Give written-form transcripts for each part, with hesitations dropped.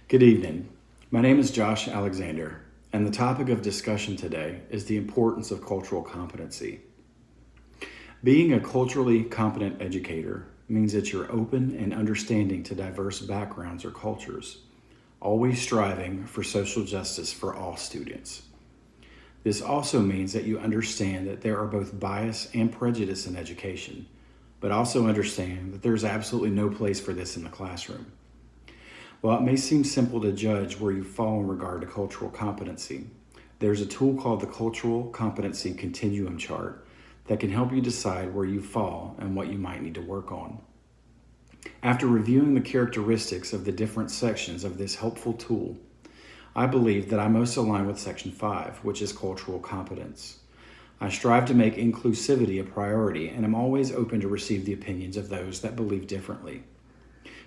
Good evening. My name is Josh Alexander, and the topic of discussion today is the importance of cultural competency. Being a culturally competent educator means that you're open and understanding to diverse backgrounds or cultures, always striving for social justice for all students. This also means that you understand that there are both bias and prejudice in education, but also understand that there's absolutely no place for this in the classroom. While it may seem simple to judge where you fall in regard to cultural competency, there's a tool called the Cultural Competency Continuum Chart that can help you decide where you fall and what you might need to work on. After reviewing the characteristics of the different sections of this helpful tool, I believe that I most align with Section 5, which is cultural competence. I strive to make inclusivity a priority, and am always open to receive the opinions of those that believe differently.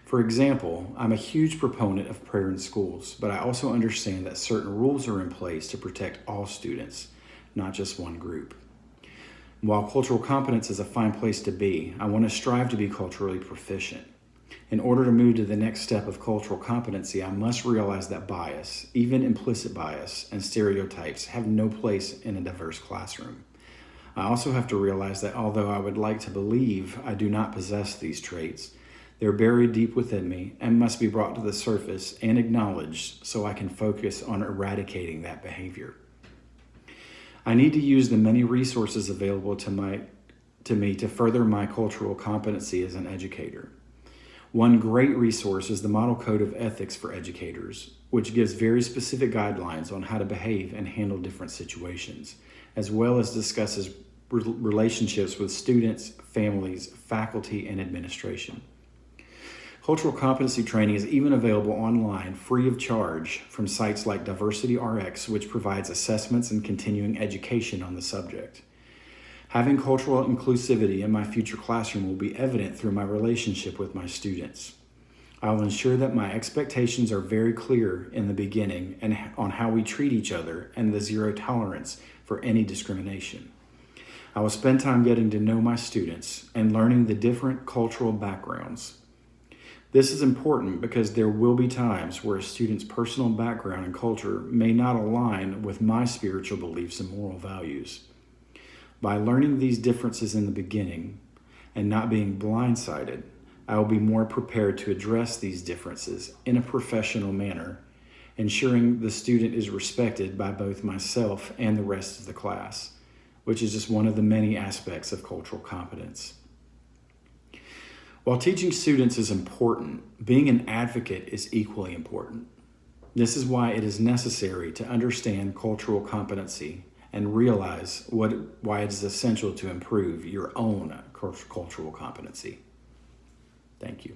For example, I'm a huge proponent of prayer in schools, but I also understand that certain rules are in place to protect all students, not just one group. While cultural competence is a fine place to be, I want to strive to be culturally proficient. In order to move to the next step of cultural competency, I must realize that bias, even implicit bias and stereotypes, have no place in a diverse classroom. I also have to realize that although I would like to believe I do not possess these traits, they're buried deep within me and must be brought to the surface and acknowledged so I can focus on eradicating that behavior. I need to use the many resources available to me to further my cultural competency as an educator. One great resource is the Model Code of Ethics for Educators, which gives very specific guidelines on how to behave and handle different situations, as well as discusses relationships with students, families, faculty, and administration. Cultural competency training is even available online free of charge from sites like DiversityRx, which provides assessments and continuing education on the subject. Having cultural inclusivity in my future classroom will be evident through my relationship with my students. I will ensure that my expectations are very clear in the beginning and on how we treat each other and the zero tolerance for any discrimination. I will spend time getting to know my students and learning the different cultural backgrounds. This is important because there will be times where a student's personal background and culture may not align with my spiritual beliefs and moral values. By learning these differences in the beginning and not being blindsided, I will be more prepared to address these differences in a professional manner, ensuring the student is respected by both myself and the rest of the class, which is just one of the many aspects of cultural competence. While teaching students is important, being an advocate is equally important. This is why it is necessary to understand cultural competency and realize why it is essential to improve your own cultural competency. Thank you.